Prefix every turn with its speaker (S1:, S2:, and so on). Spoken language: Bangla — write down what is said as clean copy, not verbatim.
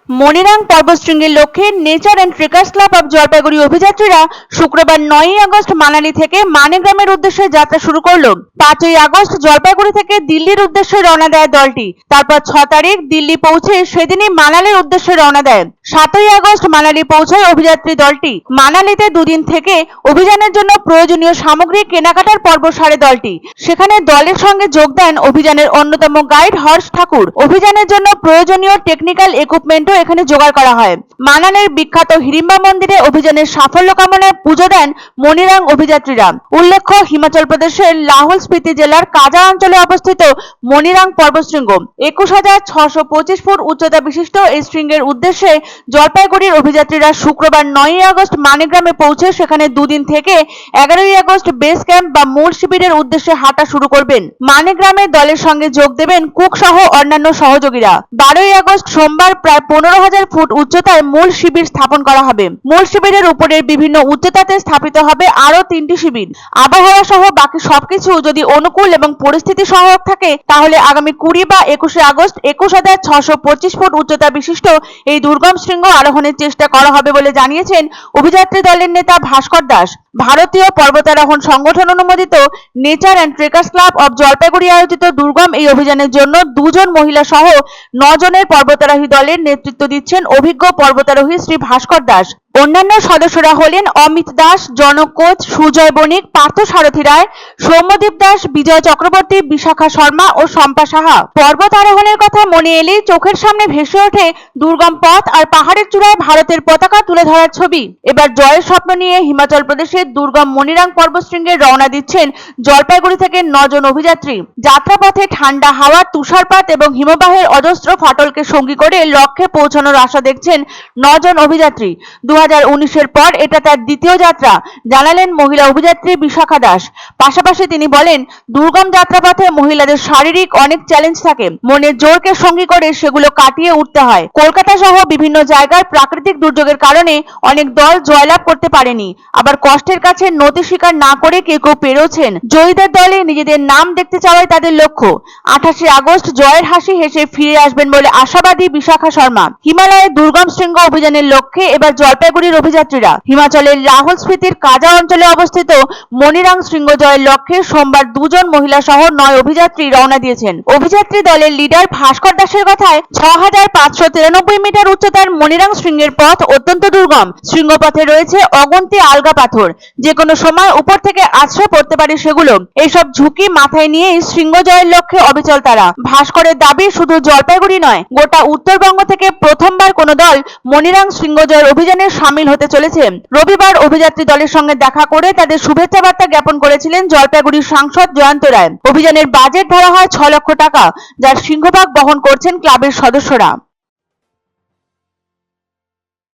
S1: মনিরাং পর্বতশৃঙ্গের লক্ষ্যে nature and trekkers club of Jalpaiguri অভিযাত্রীরা শুক্রবার 9ই আগস্ট মানালি থেকে মানেগ্রামের উদ্দেশ্যে যাত্রা শুরু করল। 5ই আগস্ট জলপাইগুড়ি থেকে দিল্লির উদ্দেশ্যে রওনা দেয় দলটি। তারপর 6 তারিখ দিল্লি পৌঁছে সেদিনই মানালির উদ্দেশ্যে রওনা দেয়। 7ই আগস্ট মানালি পৌঁছায় অভিযাত্রী দলটি। মানালিতে দুদিন থেকে অভিযানের জন্য প্রয়োজনীয় সামগ্রী কেনাকাটার পর্ব সারে দলটি। সেখানে দলের সঙ্গে যোগ দেন অভিযানের অন্যতম গাইড হর্ষ ঠাকুর। অভিযানের জন্য প্রয়োজনীয় টেকনিক্যাল ইকুইপমেন্টও এখানে জোগাড় করা হয়। মানালির বিখ্যাত হিড়িম্বা মন্দিরে অভিযানের সাফল্য কামনায় পুজো দেন মনিরাং অভিযাত্রীরা। উল্লেখ্য, হিমাচল প্রদেশের লাহোল স্পিতি জেলার কাজা অঞ্চলে অবস্থিত মনিরাং পর্বতশৃঙ্গ 21,625 ফুট উচ্চতা বিশিষ্ট এই শৃঙ্গের উদ্দেশ্যে জলপাইগুড়ির অভিযাত্রীরা শুক্রবার 9ই আগস্ট মানেগ্রামে পৌঁছে সেখানে দুদিন থেকে 11ই আগস্ট বেস ক্যাম্প বা মূল শিবিরের উদ্দেশ্যে হাঁটা শুরু করবেন। মানেগ্রামে দলের সঙ্গে যোগ দেবেন কুক সহ অন্যান্য সহযোগীরা। 12ই আগস্ট সোমবার প্রায় 15,000 ফুট উচ্চতায় মূল শিবির স্থাপন করা হবে। মূল শিবিরের উপরের বিভিন্ন উচ্চতাতে স্থাপিত হবে আরো 3টি শিবির। আবহাওয়া সহ বাকি সবকিছু যদি অনুকূল এবং পরিস্থিতি সহায়ক থাকে তাহলে আগামী 20 বা 21শে আগস্ট 21,625 ফুট উচ্চতা বিশিষ্ট এই দুর্গম শৃঙ্গ আরোহণের চেষ্টা করা হবে বলে জানিয়েছেন অভিযাত্রী দলের নেতা ভাস্কর দাস। ভারতীয় পর্বতারোহণ সংগঠন অনুমোদিত nature and trekkers club of Jalpaiguri আয়োজিত দুর্গম এই অভিযানের জন্য 2 জন মহিলা সহ 9 জনের পর্বতারোহী দলের নেতৃত্ব দিচ্ছেন অভিজ্ঞ পর্বতারোহী শ্রী ভাস্কর দাস। অন্যান্য সদস্যরা হলেন অমিত দাস, জনক কোচ, সুজয় বণিক, পার্থ সারথী রায়, সৌম্যদীপ দাস, বিজয় চক্রবর্তী, বিশাখা শর্মা ও শম্পা সাহা। পর্বত আরোহণের কথা মনে এলেই চোখের সামনে ভেসে ওঠে দুর্গম পথ আর পাহাড়ের চূড়ায় ভারতের পতাকা তুলে ধরার ছবি। এবার জয়ের স্বপ্ন নিয়ে হিমাচল প্রদেশের দুর্গম মনিরাং পর্বতশৃঙ্গে রওনা দিচ্ছেন জলপাইগুড়ি থেকে 9 জন অভিযাত্রী। যাত্রাপথে ঠান্ডা হাওয়া, তুষারপাত এবং হিমবাহের অজস্র ফাটলকে সঙ্গী করে লক্ষ্যে পৌঁছানোর আশা দেখছেন 9 জন অভিযাত্রী। 2019-এর পর এটা তার দ্বিতীয় যাত্রা, জানালেন মহিলা অভিযাত্রী বিশাখা দাস। পাশাপাশি তিনি বলেন, দুর্গম যাত্রাপথে মহিলাদের শারীরিক অনেক চ্যালেঞ্জ থাকে। মনের জোরকে সঙ্গী করে সেগুলো কাটিয়ে উঠতে হয়। কলকাতা সহ বিভিন্ন জায়গায় প্রাকৃতিক দুর্যোগের কারণে অনেক দল জয়লাভ করতে পারেনি। আবার কষ্টের কাছে নতি স্বীকার না করে কেউ কেউ পেরোচ্ছেন। জয়ীদের দলে নিজেদের নাম দেখতে চাওয়াই তাদের লক্ষ্য। 28শে আগস্ট জয়ের হাসি হেসে ফিরে আসবেন বলে আশাবাদী বিশাখা শর্মা। হিমালয়ের দুর্গম শৃঙ্গ অভিযানের লক্ষ্যে এবার জলপাইগুড়ির অভিযাত্রীরা হিমাচলের লাহোল স্পিতির কাজা অঞ্চলে অবস্থিত মনিরাং শৃঙ্গ জয়ের লক্ষ্যে সোমবার 2 জন মহিলা সহ 9 অভিযাত্রী রওনা দিয়েছেন। অভিযাত্রী দলের লিডার ভাস্কর দাসের কথায় 6,593 মিটার উচ্চতার মনিরাং শৃঙ্গের পথ অত্যন্ত দুর্গম। শৃঙ্গপথে রয়েছে অগন্তি আলগা পাথর, যে কোনো সময় উপর থেকে আছড়ে পড়তে পারে সেগুলো। এইসব ঝুঁকি মাথায় নিয়েই শৃঙ্গ জয়ের লক্ষ্যে অবিচল তারা। ভাস্করের দাবি, শুধু জলপাইগুড়ি নয়, গোটা উত্তরবঙ্গ থেকে প্রথমবার কোনো দল মনিরাং শৃঙ্গ জয়ের অভিযানে সামিল হতে চলেছে। রবিবার অভিযাত্রী দলের সঙ্গে দেখা করে তাদের শুভেচ্ছা বার্তা জ্ঞাপন করেছিলেন জলপাইগুড়ির সাংসদ জয়ন্ত রায়। অভিযানের বাজেট ধরা হয় 6 লক্ষ টাকা, যার সিংহভাগ বহন করছেন ক্লাবের সদস্যরা।